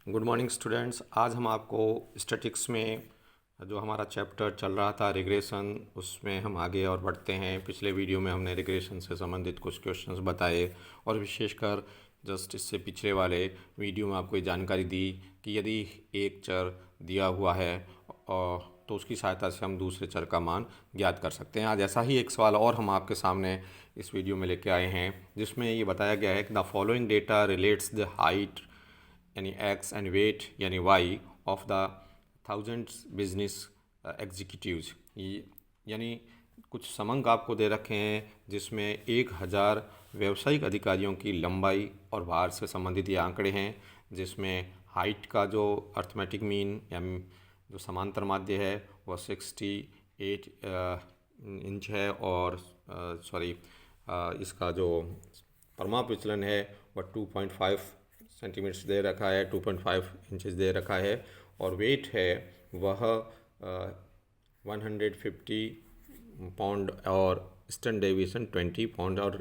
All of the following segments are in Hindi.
Good morning students. आज हम आपको स्टैटिक्स में जो हमारा चैप्टर चल रहा था रिग्रेशन, उसमें हम आगे और बढ़ते हैं। पिछले वीडियो में हमने रिग्रेशन से संबंधित कुछ क्वेश्चंस बताए और विशेषकर जस्ट इससे पिछले वाले वीडियो में आपको ये जानकारी दी कि यदि एक चर दिया हुआ है और तो उसकी सहायता से हम दूसरे चर का मान ज्ञात कर सकते हैं। आज ऐसा ही एक सवाल और हम आपके सामने इस वीडियो में लेके आए हैं, जिसमें ये बताया गया है कि the following data relates the height यानी एक्स एंड वेट यानी Y of the thousands business executives. यानी कुछ समंक आपको दे रखे हैं जिसमें 1000 व्यावसायिक अधिकारियों की लंबाई और भार से संबंधित ये आंकड़े हैं, जिसमें हाइट का जो अर्थमेटिक मीन या जो समांतर माध्य है वह 68 इंच है और इसका जो परमाप विचलन है वह 2.5 सेंटीमीटर्स दे रखा है, 2.5 इंचेस दे रखा है और वेट है वह 150 पाउंड और स्टैंडर्ड डेविएशन 20 पाउंड और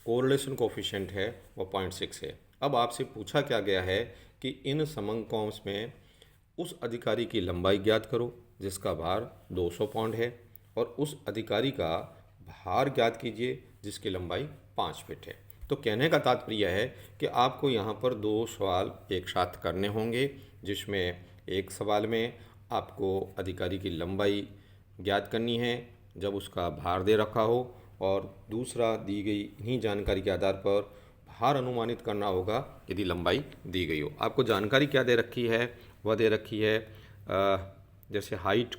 कोरिलेशन कोफिशिएंट है वह 0.6 है। अब आपसे पूछा क्या गया है कि इन समंकों में उस अधिकारी की लंबाई ज्ञात करो जिसका भार 200 पाउंड है और उस अधिकारी का भार ज्ञात कीजिए जिसकी लंबाई 5 फीट है। तो कहने का तात्पर्य है कि आपको यहाँ पर दो सवाल एक साथ करने होंगे, जिसमें एक सवाल में आपको अधिकारी की लंबाई ज्ञात करनी है जब उसका भार दे रखा हो, और दूसरा दी गई इन्हीं जानकारी के आधार पर भार अनुमानित करना होगा यदि लंबाई दी गई हो। आपको जानकारी क्या दे रखी है? वह दे रखी है जैसे हाइट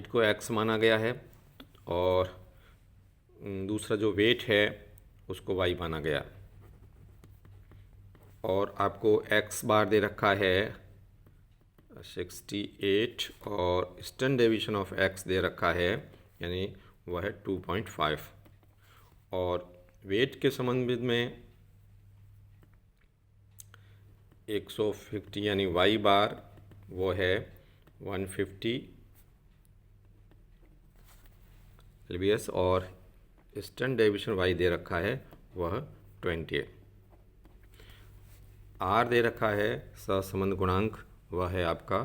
को एक्स माना गया है और दूसरा जो वेट है उसको वाई माना गया, और आपको एक्स बार दे रखा है 68 और स्टैंडर्ड डेविएशन ऑफ एक्स दे रखा है यानी वह है 2.5, और वेट के संबंध में 150 यानी वाई बार वो है 150 एलबीएस और स्टैंडर्ड डेविएशन वाई दे रखा है वह 20 है। आर दे रखा है सहसंबंध गुणांक, वह है आपका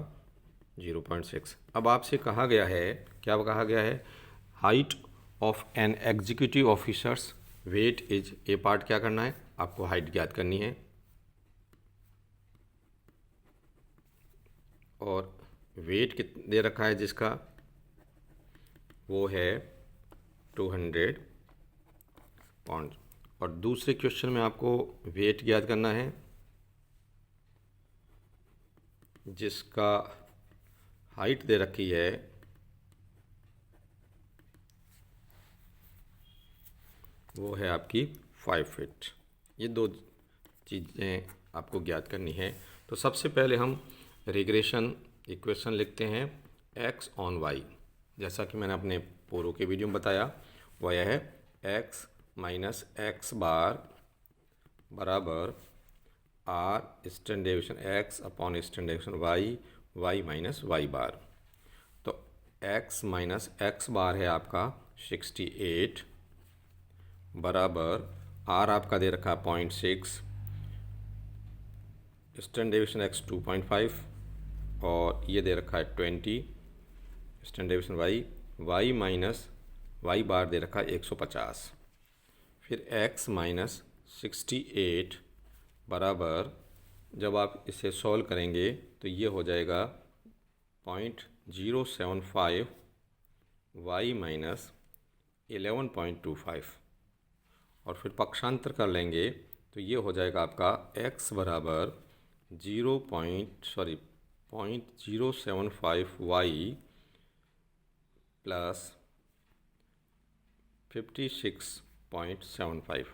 0.6। अब आपसे कहा गया है, क्या कहा गया है? Height of an executive officers weight is a part. क्या करना है? आपको हाइट ज्ञात करनी है और वेट कितना दे रखा है जिसका वो है 200 पाउंड, और दूसरे क्वेश्चन में आपको वेट ज्ञात करना है जिसका हाइट दे रखी है वो है आपकी 5 फीट। ये दो चीज़ें आपको ज्ञात करनी है। तो सबसे पहले हम रिग्रेशन इक्वेशन लिखते हैं x ऑन y, जैसा कि मैंने अपने पूर्व के वीडियो में बताया। वह है x माइनस एक्स बार बराबर R standard deviation x upon standard deviation y minus Y bar. तो x माइनस एक्स बार है आपका 68 बराबर r आपका दे रखा 0.6, स्टैंडर्ड डेविएशन x 2.5 और ये दे रखा है 20, standard deviation y minus Y bar दे रखा है 150। फिर x माइनस 68 बराबर, जब आप इसे सॉल्व करेंगे तो ये हो जाएगा 0.075 y माइनस 11.25, और फिर पक्षांतर कर लेंगे तो ये हो जाएगा आपका x बराबर 0.075 y प्लस 56.75,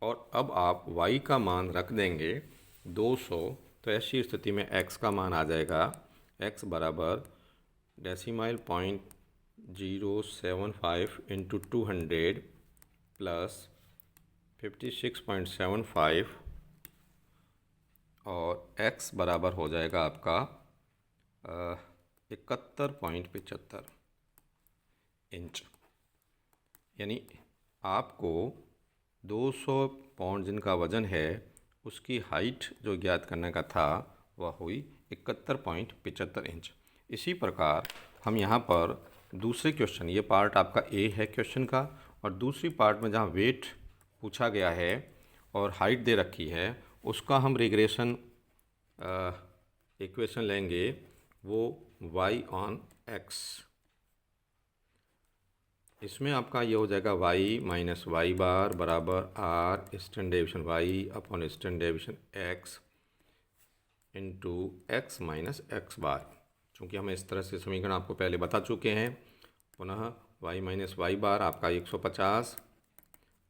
और अब आप y का मान रख देंगे 200। तो ऐसी स्थिति में x का मान आ जाएगा x बराबर डेसिमल 0.075 इंटू 200 प्लस 56.75, और x बराबर हो जाएगा आपका 71.75 इंच। यानी आपको 200 पाउंड जिनका वज़न है उसकी हाइट जो ज्ञात करने का था वह हुई 71.75 इंच। इसी प्रकार हम यहाँ पर दूसरे क्वेश्चन, ये पार्ट आपका ए है क्वेश्चन का, और दूसरी पार्ट में जहाँ वेट पूछा गया है और हाइट दे रखी है उसका हम रिग्रेशन इक्वेशन लेंगे, वो y ऑन x। इसमें आपका ये हो जाएगा y माइनस वाई बार बराबर r standard deviation y upon standard deviation x into X minus X bar. चूँकि हम इस तरह से समीकरण आपको पहले बता चुके हैं, पुनः y माइनस वाई बार आपका 150,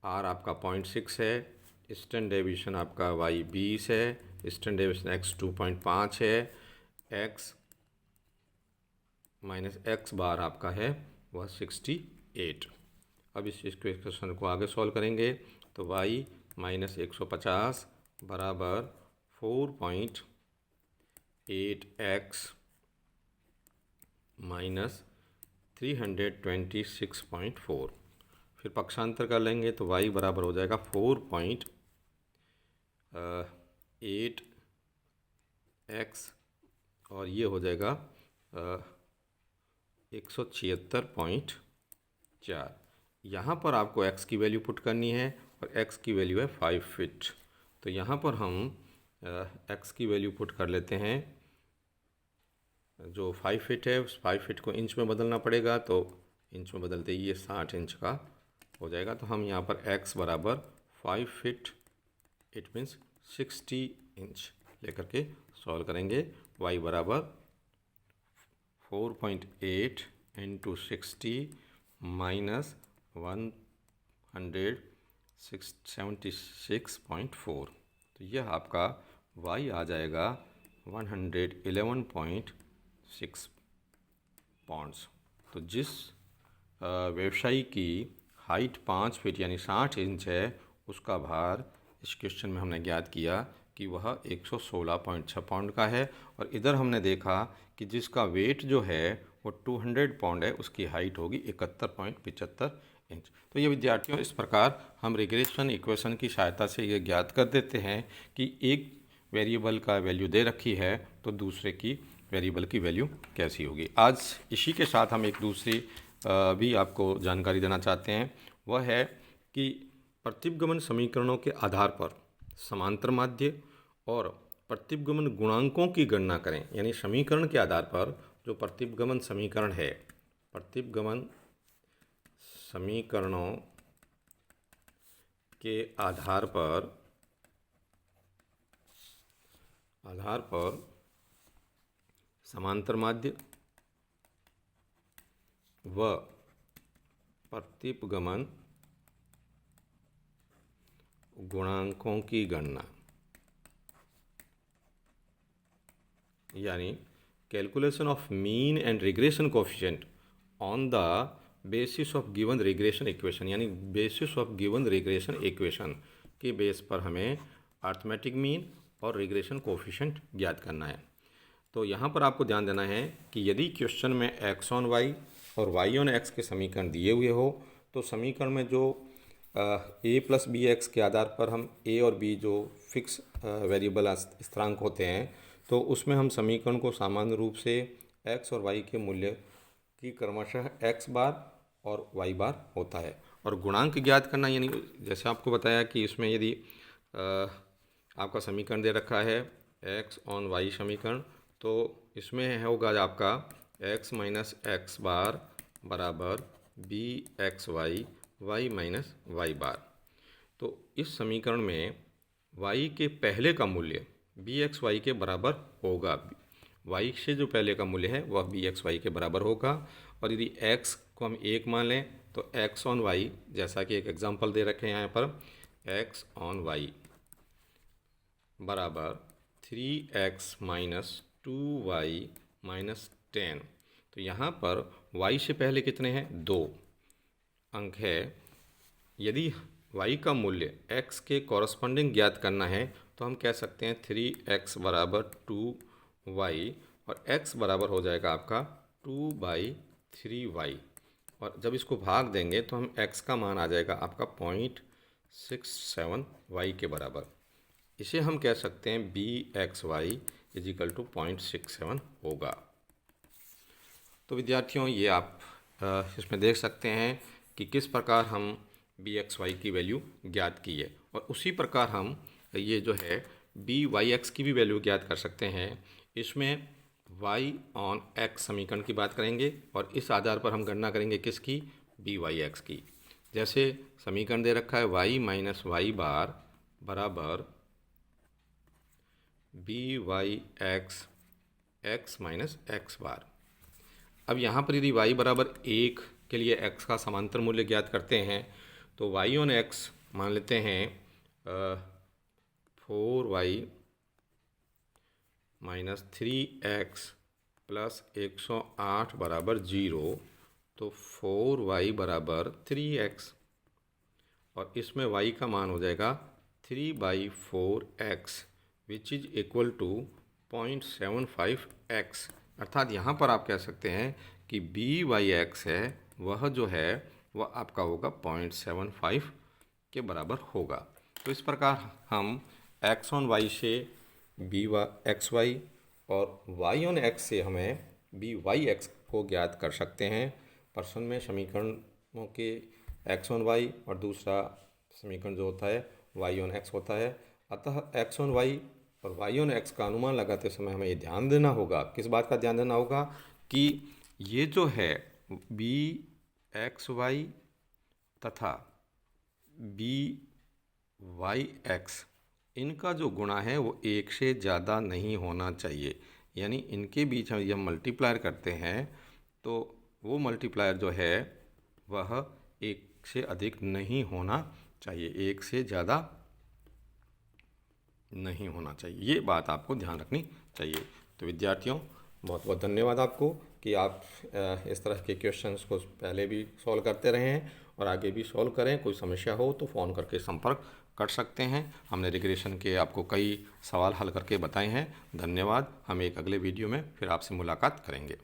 r आपका 0.6 है, स्टैंडर्ड डेविएशन आपका y 20 है, स्टैंडर्ड डेविएशन x 2.5 है, x माइनस एक्स बार आपका है वह 68। अब इस क्वेश्चन को आगे सॉल्व करेंगे तो y माइनस 150 बराबर 4.8x माइनस 326.4। फिर पक्षांतर कर लेंगे तो y बराबर हो जाएगा 4.8x और ये हो जाएगा 176.4। यहाँ पर आपको x की वैल्यू पुट करनी है और x की वैल्यू है 5 फीट। तो यहाँ पर हम x की वैल्यू पुट कर लेते हैं, जो 5 फीट है उस 5 फीट को इंच में बदलना पड़ेगा, तो इंच में बदलते ही ये 60 इंच का हो जाएगा। तो हम यहाँ पर x बराबर 5 फीट इट मीन्स 60 इंच लेकर के सॉल्व करेंगे। y बराबर 4.8 इंटू 60 माइनस 176.4, तो यह आपका y आ जाएगा 111.6 पाउंड्स। तो जिस व्यवसायी की हाइट 5 फीट यानी 60 इंच है उसका भार इस क्वेश्चन में हमने ज्ञात किया कि वह 116.6 पाउंड का है, और इधर हमने देखा कि जिसका वेट जो है वो 200 पाउंड है, उसकी हाइट होगी 71.75 इंच। तो ये विद्यार्थियों, इस प्रकार हम रिग्रेशन इक्वेशन की सहायता से ये ज्ञात कर देते हैं कि एक वेरिएबल का वैल्यू दे रखी है तो दूसरे की वेरिएबल की वैल्यू कैसी होगी। आज इसी के साथ हम एक दूसरी भी आपको जानकारी देना चाहते हैं, वह है कि प्रतिगमन समीकरणों के आधार पर समांतर माध्य और प्रतिगमन गुणांकों की गणना करें। यानी समीकरण के आधार पर जो प्रतिगमन समीकरण है, प्रतिगमन समीकरणों के आधार पर समांतर माध्य व प्रतिगमन गुणांकों की गणना, यानी calculation of mean and regression coefficient on the basis of given regression equation, यानी basis of given regression equation के बेस पर हमें अर्थमेटिक मीन और रिग्रेशन कोफिशिएंट ज्ञात करना है। तो यहाँ पर आपको ध्यान देना है कि यदि क्वेश्चन में x ऑन y और y ऑन x के समीकरण दिए हुए हो तो समीकरण में जो a प्लस बी एक्स के आधार पर हम a और b जो फिक्स वेरिएबल स्थिरांक होते हैं, तो उसमें हम समीकरण को सामान्य रूप से x और y के मूल्य की क्रमशः x बार और y बार होता है। और गुणांक ज्ञात करना, यानी जैसे आपको बताया कि इसमें यदि आपका समीकरण दे रखा है x ऑन y समीकरण, तो इसमें होगा आपका x माइनस एक्स बार बराबर B X Y Y minus Y bar. तो इस समीकरण में y के पहले का मूल्य बी एक्स वाई के बराबर होगा, y से जो पहले का मूल्य है वह बी एक्स वाई के बराबर होगा। और यदि x को हम 1 मान लें तो x ऑन y, जैसा कि एक एग्जांपल दे रखे हैं यहाँ पर, x ऑन y बराबर 3x माइनस 2y माइनस 10। तो यहाँ पर y से पहले कितने हैं, 2 अंक है। यदि y का मूल्य x के कॉरस्पॉन्डिंग ज्ञात करना है तो हम कह सकते हैं 3x बराबर 2y, और x बराबर हो जाएगा आपका 2/3y। और जब इसको भाग देंगे तो हम x का मान आ जाएगा आपका 0.67y के बराबर। इसे हम कह सकते हैं bxy इजिकल टू 0.67 होगा। तो विद्यार्थियों, ये आप इसमें देख सकते हैं कि किस प्रकार हम bxy की वैल्यू ज्ञात की है, और उसी प्रकार हम ये जो है byx की भी वैल्यू ज्ञात कर सकते हैं। इसमें y ऑन x समीकरण की बात करेंगे और इस आधार पर हम गणना करेंगे किसकी, byx की। जैसे समीकरण दे रखा है y माइनस वाई बार बराबर byx x माइनस एक्स बार। अब यहाँ पर यदि y बराबर 1 के लिए x का समांतर मूल्य ज्ञात करते हैं तो y ऑन x मान लेते हैं 4y माइनस 3x प्लस 108 बराबर 0, तो 4y बराबर 3x, और इसमें y का मान हो जाएगा 3/4x which is equal to 0.75x। अर्थात यहाँ पर आप कह सकते हैं कि byx है वह जो है वह आपका होगा 0.75 के बराबर होगा। तो इस प्रकार हम x ऑन y से byxy और y ऑन x से हमें byx को ज्ञात कर सकते हैं। प्रश्न में समीकरणों के x ऑन y और दूसरा समीकरण जो होता है y ऑन x होता है। अतः x ऑन y और y ऑन x का अनुमान लगाते समय हमें ये ध्यान देना होगा, किस बात का ध्यान देना होगा कि ये जो है bxy तथा byx इनका जो गुणा है वो 1 से ज़्यादा नहीं होना चाहिए। यानी इनके बीच में जब मल्टीप्लायर करते हैं तो वो मल्टीप्लायर जो है वह 1 से अधिक नहीं होना चाहिए, 1 से ज़्यादा नहीं होना चाहिए। ये बात आपको ध्यान रखनी चाहिए। तो विद्यार्थियों, बहुत बहुत धन्यवाद आपको कि आप इस तरह के क्वेश्चंस को पहले भी सॉल्व करते रहे हैं और आगे भी सॉल्व करें। कोई समस्या हो तो फ़ोन करके संपर्क कर सकते हैं। हमने रिग्रेशन के आपको कई सवाल हल करके बताए हैं। धन्यवाद। हम एक अगले वीडियो में फिर आपसे मुलाकात करेंगे।